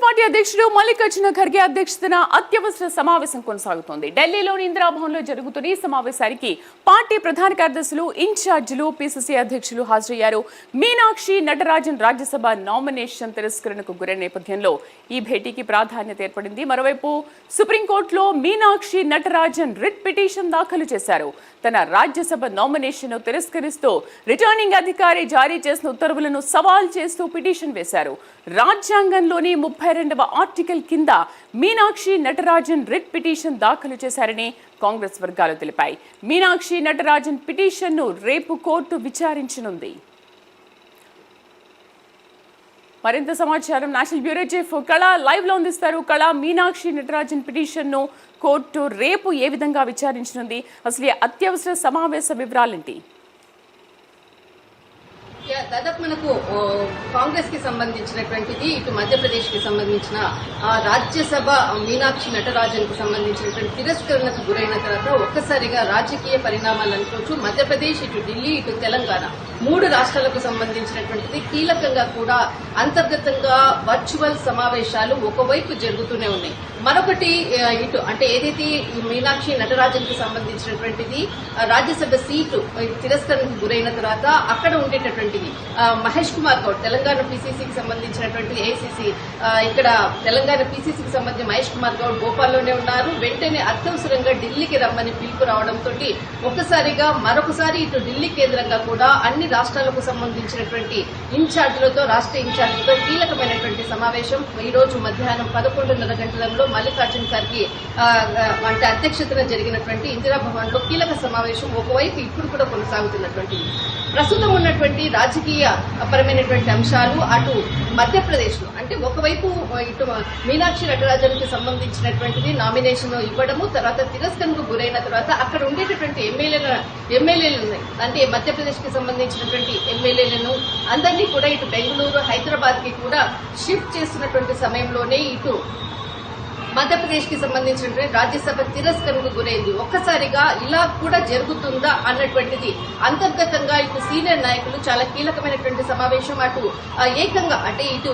Party అధ్యక్షుడు మల్లికార్జున ఖర్గే అధ్యక్షతన అత్యవసర సమావేశం కొనసాగుతోంది. ఢిల్లీలోని ఇందిరాభవన్లో జరుగుతున్న ఈ సమావేశానికి పార్టీ ప్రధాన కార్యదర్శులు, ఇన్ఛార్జీలు, పీసీసీ అధ్యక్షులు హాజరయ్యారు. మీనాక్షి నటరాజన్ రాజ్యసభ నామినేషన్ తిరస్కరణకు గురైన నేపథ్యంలో ఈ భేటీకి ప్రాధాన్యత ఏర్పడింది. మరోవైపు సుప్రీంకోర్టులో మీనాక్షి నటరాజన్ రిట్ పిటిషన్ దాఖలు చేశారు. తన రాజ్యసభ నామినేషన్ తిరస్కరిస్తూ రిటర్నింగ్ అధికారి జారీ చేసిన ఉత్తర్వులను సవాల్ చేస్తూ పిటిషన్ వేశారు. రాజ్యాంగంలోని 32వ ఆర్టికల్ కింద మీనాక్షి నటరాజన్ రిట్ పిటిషన్ దాఖలు చేశారని కాంగ్రెస్ వర్గాలు తెలిపాయి. మీనాక్షి నటరాజన్ పిటిషన్ను రేపు కోర్టు విచారించనుంది. మరింత సమాచారం నేషనల్ బ్యూరో చీఫ్ కళ లైవ్ లో అందిస్తారు. కళ, మీనాక్షి నటరాజన్ పిటిషన్ ను కోర్టు రేపు ఏ విధంగా విచారించనుంది? అసలు అత్యవసర సమావేశ వివరాలేంటి? దాదాపు మనకు కాంగ్రెస్ కి సంబంధించినటువంటిది, ఇటు మధ్యప్రదేశ్ కి సంబంధించిన రాజ్యసభ మీనాక్షి నటరాజన్ కు సంబంధించినటువంటి తిరస్కరణకు గురైన తర్వాత ఒక్కసారిగా రాజకీయ పరిణామాలు అనుకోవచ్చు. మధ్యప్రదేశ్, ఇటు ఢిల్లీ, ఇటు తెలంగాణ 3 రాష్ట్రాలకు సంబంధించినటువంటిది కీలకంగా కూడా అంతర్గతంగా వర్చువల్ సమావేశాలు ఒకవైపు జరుగుతూనే ఉన్నాయి. మరొకటి ఇటు అంటే ఏదైతే మీనాక్షి నటరాజన్ కు సంబంధించినటువంటిది రాజ్యసభ సీటు తిరస్కరణకు గురైన తర్వాత అక్కడ ఉండేటటువంటి మహేష్ కుమార్ గౌడ్, తెలంగాణ పీసీసీకి సంబంధించినటువంటి ఏఐసీసీ ఇక్కడ తెలంగాణ పీసీసీకి సంబంధించిన మహేష్ కుమార్ గౌడ్ భోపాల్లోనే ఉన్నారు. వెంటనే అత్యవసరంగా ఢిల్లీకి రమ్మని పిలుపు రావడంతో ఒక్కసారిగా మరొకసారి ఇటు ఢిల్లీ కేంద్రంగా కూడా అన్ని రాష్ట్రాలకు సంబంధించినటువంటి ఇన్ఛార్జీలతో, రాష్ట్ర ఇన్ఛార్జీలతో కీలకమైనటువంటి సమావేశం ఈ రోజు మధ్యాహ్నం 11:30 గంటలలో మల్లికార్జున ఖర్గే అంటే అధ్యక్షతన జరిగినటువంటి ఇందిరాభవన్ లో కీలక సమావేశం ఒకవైపు ఇప్పుడు కూడా కొనసాగుతున్నటువంటి ప్రస్తుతం ఉన్నటువంటి రాజకీయ పరమైనటువంటి అంశాలు అటు మధ్యప్రదేశ్ లో అంటే ఒకవైపు ఇటు మీనాక్షి నటరాజన్ కి సంబంధించినటువంటిది నామినేషన్ ఇవ్వడము, తర్వాత తిరస్కరణకు గురైన తర్వాత అక్కడ ఉండేటటువంటి ఎమ్మెల్యేలు ఉన్నాయి. అంటే మధ్యప్రదేశ్ కి సంబంధించినటువంటి ఎమ్మెల్యేలను అందరినీ కూడా ఇటు బెంగళూరు, హైదరాబాద్ కి కూడా షిఫ్ట్ చేస్తున్నటువంటి సమయంలోనే ఇటు మధ్యప్రదేశ్ కి సంబంధించినటువంటి రాజ్యసభ తిరస్కరణకు గురైంది. ఒక్కసారిగా ఇలా కూడా జరుగుతుందా అన్నటువంటిది అంతర్గతంగా ఇటు సీనియర్ నాయకులు చాలా కీలకమైనటువంటి సమావేశం అటు ఏకంగా అంటే ఇటు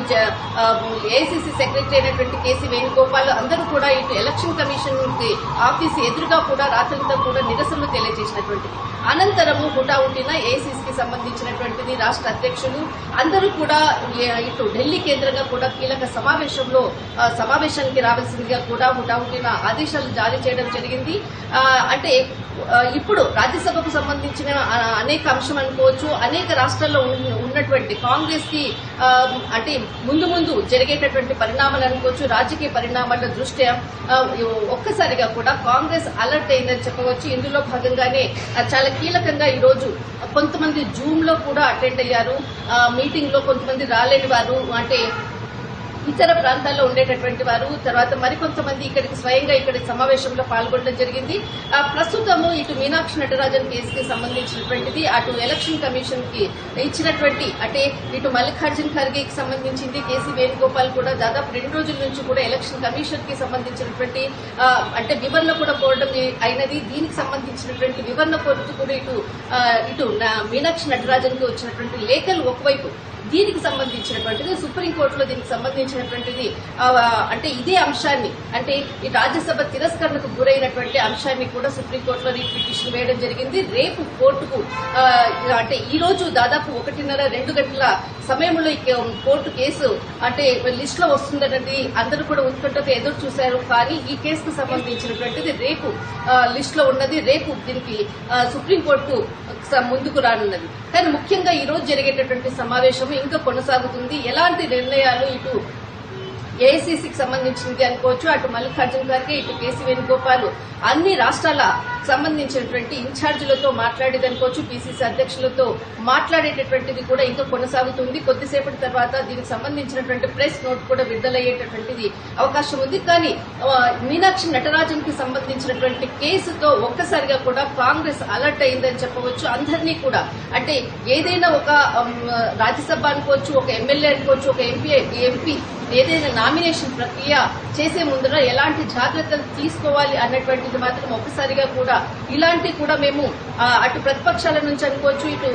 ఏఐసీసీ సెక్రటరీ అయినటువంటి కేసీ వేణుగోపాల్ అందరూ కూడా ఇటు ఎలక్షన్ కమిషన్ ఆఫీస్ ఎదురుగా కూడా రాత్రంతా కూడా నిరసనలు తెలియజేసినటువంటి అనంతరము హుటాహుటిన ఏఐసీసీకి సంబంధించినటువంటిది రాష్ట్ర అధ్యక్షులు అందరూ కూడా ఇటు ఢిల్లీ కేంద్రంగా కూడా కీలక సమావేశానికి రావాల్సిందిగా కూడా హుటాహుటిన ఆదేశాలు జారీ చేయడం జరిగింది. అంటే ఇప్పుడు రాజ్యసభకు సంబంధించిన అనేక అంశం అనుకోవచ్చు, అనేక రాష్ట్రాల్లో ఉన్నటువంటి కాంగ్రెస్ కి అంటే ముందు జరిగేటటువంటి పరిణామాలు అనుకోవచ్చు, రాజకీయ పరిణామాల దృష్ట్యా ఒక్కసారిగా కూడా కాంగ్రెస్ అలర్ట్ అయిందని చెప్పవచ్చు. ఇందులో భాగంగానే చాలా కీలకంగా ఈ రోజు కొంతమంది జూమ్ లో కూడా అటెండ్ అయ్యారు. మీటింగ్ లో కొంతమంది రాలేని వారు అంటే ఇతర ప్రాంతాల్లో ఉండేటటువంటి వారు, తర్వాత మరికొంతమంది ఇక్కడికి స్వయంగా ఇక్కడ సమావేశంలో పాల్గొనడం జరిగింది. ప్రస్తుతము ఇటు మీనాక్షి నటరాజన్ కేసుకి సంబంధించినటువంటిది అటు ఎలక్షన్ కమిషన్ కి ఇచ్చినటువంటి అంటే ఇటు మల్లికార్జున ఖర్గేకి సంబంధించింది, కేసీ వేణుగోపాల్ కూడా దాదాపు 2 రోజుల నుంచి కూడా ఎలక్షన్ కమిషన్ కి సంబంధించినటువంటి అంటే వివరణ కూడా కోరడం అయినది. దీనికి సంబంధించినటువంటి వివరణ కోరుతూ కూడా ఇటు మీనాక్షి నటరాజన్ కి వచ్చినటువంటి లేఖలు ఒకవైపు దీనికి సంబంధించినటువంటిది సుప్రీంకోర్టులో దీనికి సంబంధించినటువంటిది అంటే ఇదే అంశాన్ని అంటే ఈ రాజ్యసభ తిరస్కరణకు గురైనటువంటి అంశాన్ని కూడా సుప్రీంకోర్టులో రీట్ పిటిషన్ వేయడం జరిగింది. రేపు కోర్టుకు అంటే ఈ రోజు దాదాపు 1:30-2 గంటల సమయంలో కోర్టు కేసు అంటే లిస్ట్ లో వస్తుందన్నది అందరూ కూడా ఉత్కంఠతో ఎదురు చూశారు. కానీ ఈ కేసుకు సంబంధించినటువంటిది రేపు లిస్ట్ లో ఉన్నది. రేపు దీనికి సుప్రీంకోర్టు ముందుకు రానున్నది. కానీ ముఖ్యంగా ఈ రోజు జరిగేటటువంటి సమావేశం ఇంకా కొనసాగుతుంది. ఎలాంటి నిర్ణయాలు ఇటు ఏఐసీసీకి సంబంధించింది అనుకోవచ్చు, అటు మల్లికార్జున ఖర్గే, ఇటు కేసీ వేణుగోపాల్ అన్ని రాష్ట్రాల సంబంధించినటువంటి ఇన్ఛార్జీలతో మాట్లాడేది అనుకోవచ్చు, పీసీసీ అధ్యక్షులతో మాట్లాడేటటువంటిది కూడా ఇంకా కొనసాగుతుంది. కొద్దిసేపటి తర్వాత దీనికి సంబంధించినటువంటి ప్రెస్ నోట్ కూడా విడుదలయ్యేటటువంటిది అవకాశం ఉంది. కానీ మీనాక్షి నటరాజన్ కి సంబంధించినటువంటి కేసుతో ఒక్కసారిగా కూడా కాంగ్రెస్ అలర్ట్ అయిందని చెప్పవచ్చు. అందరినీ కూడా అంటే ఏదైనా ఒక రాజ్యసభ అనుకోవచ్చు, ఒక ఎమ్మెల్యే అనుకోవచ్చు, ఒక ఎంపీ ఏదైనా నామినేషన్ ప్రక్రియ చేసే ముందర ఎలాంటి జాగ్రత్తలు తీసుకోవాలి అన్నటువంటిది మాత్రం ఒక్కసారిగా కూడా ఇలాంటి కూడా మేము అటు ప్రతిపక్షాల నుంచి అనుకోవచ్చు, ఇటు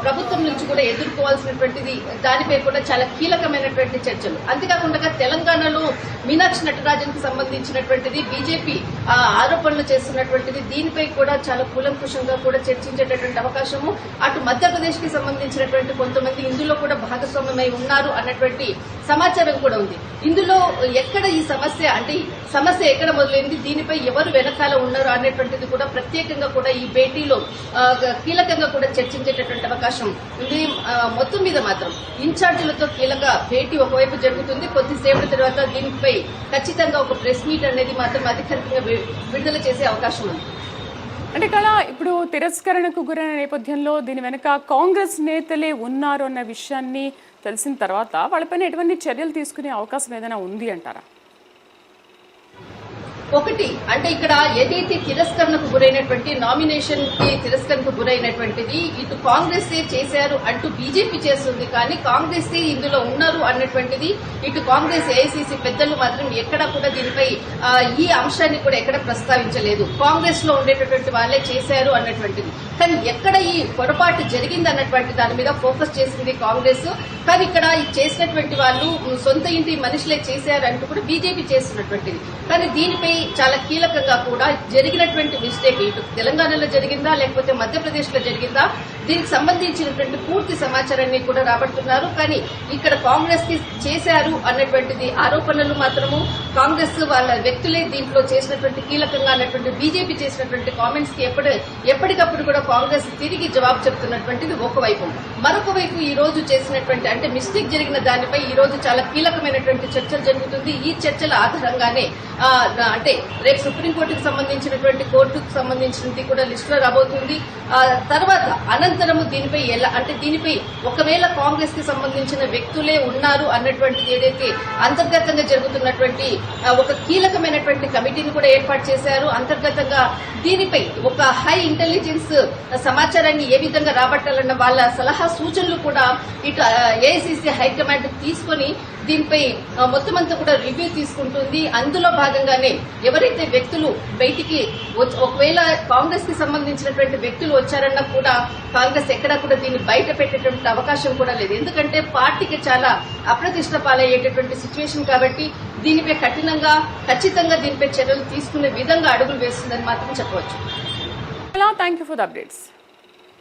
ప్రభుత్వం నుంచి కూడా ఎదుర్కోవాల్సినటువంటిది దానిపై కూడా చాలా కీలకమైనటువంటి చర్చలు. అంతేకాకుండా తెలంగాణలో మీనాక్షి నటరాజన్ కు సంబంధించినటువంటిది బీజేపీ ఆరోపణలు చేస్తున్నటువంటిది దీనిపై కూడా చాలా కూలంకుషంగా కూడా చర్చించేటటువంటి అవకాశము, అటు మధ్యప్రదేశ్ కి సంబంధించినటువంటి కొంతమంది ఇందులో కూడా భాగస్వామ్యమై ఉన్నారు అన్నటువంటి సమాచారం కూడా ఉంది. ఇందులో ఎక్కడ ఈ సమస్య అంటే సమస్య ఎక్కడ మొదలైంది, దీనిపై ఎవరు వెనకాల ఉన్నారు అనేటువంటిది కూడా ప్రత్యేకంగా కూడా ఈ భేటీలో కీలకంగా కూడా చర్చించేటటువంటి అవకాశం ఉంది. మొత్తం మీద మాత్రం ఇన్ఛార్జీలతో కీలక భేటీ ఒకవైపు జరుగుతుంది. కొద్దిసేపటి తర్వాత దీనిపై ఖచ్చితంగా ఒక ప్రెస్ మీట్ అనేది మాత్రం అధికారికంగా విడుదల చేసే అవకాశం ఉంది. అంటే కళ ఇప్పుడు తిరస్కరణకు గురైన నేపథ్యంలో దీని వెనక కాంగ్రెస్ నేతలే ఉన్నారు అన్న విషయాన్ని తెలిసిన తర్వాత వాళ్ళపైన ఎటువంటి చర్యలు తీసుకునే అవకాశం ఏదైనా ఉంది అంటారా? ఒకటి అంటే ఇక్కడ ఏదైతే తిరస్కరణకు గురైనటువంటి నామినేషన్ కి తిరస్కరణకు గురైనటువంటిది ఇటు కాంగ్రెస్ చేశారు అంటూ బీజేపీ చేస్తుంది, కానీ కాంగ్రెస్ ఇందులో ఉన్నారు అన్నటువంటిది ఇటు కాంగ్రెస్ ఏఐసీసీ పెద్దలు మాత్రం ఎక్కడా కూడా దీనిపై ఈ అంశాన్ని కూడా ఎక్కడ ప్రస్తావించలేదు. కాంగ్రెస్ లో ఉండేటటువంటి వాళ్ళే చేశారు అన్నటువంటిది, కానీ ఎక్కడ ఈ పొరపాటు జరిగింది అన్నటువంటి దాని మీద ఫోకస్ చేసింది కాంగ్రెస్. కానీ ఇక్కడ చేసినటువంటి వాళ్ళు సొంత ఇంటి మనుషులే చేశారంటూ కూడా బీజేపీ చేస్తున్నటువంటిది. కానీ దీనిపై చాలా కీలకంగా కూడా జరిగినటువంటి మిస్టేక్ ఇటు తెలంగాణలో జరిగిందా లేకపోతే మధ్యప్రదేశ్ లో జరిగిందా దీనికి సంబంధించినటువంటి పూర్తి సమాచారాన్ని కూడా రాబడుతున్నారు. కానీ ఇక్కడ కాంగ్రెస్ కి చేశారు అన్నటువంటిది ఆరోపణలు మాత్రము కాంగ్రెస్ వాళ్ళ వ్యక్తులే దీంట్లో చేసినటువంటి కీలకంగా అన్నటువంటి బీజేపీ చేసినటువంటి కామెంట్స్ కి ఎప్పటికప్పుడు కూడా కాంగ్రెస్ తిరిగి జవాబు చెప్తున్నటువంటిది ఒకవైపు. మరొక వైపు ఈ రోజు చేసినటువంటి అంటే మిస్టేక్ జరిగిన దానిపై ఈ రోజు చాలా కీలకమైనటువంటి చర్చలు జరుగుతుంది. ఈ చర్చల ఆధారంగానే అంటే రేపు సుప్రీంకోర్టుకు సంబంధించినటువంటి కోర్టుకు సంబంధించినది కూడా లిస్టులో రాబోతుంది. తర్వాత అనంతరము దీనిపై దీనిపై ఒకవేళ కాంగ్రెస్ కి సంబంధించిన వ్యక్తులే ఉన్నారు అన్నటువంటిది ఏదైతే అంతర్గతంగా జరుగుతున్నటువంటి ఒక కీలకమైనటువంటి కమిటీని కూడా ఏర్పాటు చేశారు. అంతర్గతంగా దీనిపై ఒక హై ఇంటెలిజెన్స్ సమాచారాన్ని ఏ విధంగా రాబట్టాలన్న వాళ్ళ సలహా సూచనలు కూడా ఇటు ఏఐసీసీ హైకమాండ్ తీసుకుని దీనిపై మొత్తం అంతా కూడా రివ్యూ తీసుకుంటుంది. అందులో భాగంగానే ఎవరైతే వ్యక్తులు బయటికి ఒకవేళ కాంగ్రెస్ కి సంబంధించినటువంటి వ్యక్తులు వచ్చారన్నా కూడా కాంగ్రెస్ ఎక్కడా కూడా దీన్ని బయట పెట్టేటువంటి అవకాశం కూడా లేదు. ఎందుకంటే పార్టీకి చాలా అప్రతిష్ట పాలయ్యేటటువంటి సిచ్యువేషన్ కాబట్టి దీనిపై ఖచ్చితంగా దీనిపై చర్యలు తీసుకునే విధంగా అడుగులు వేస్తుందని మాత్రం చెప్పవచ్చు. Thank you for the updates.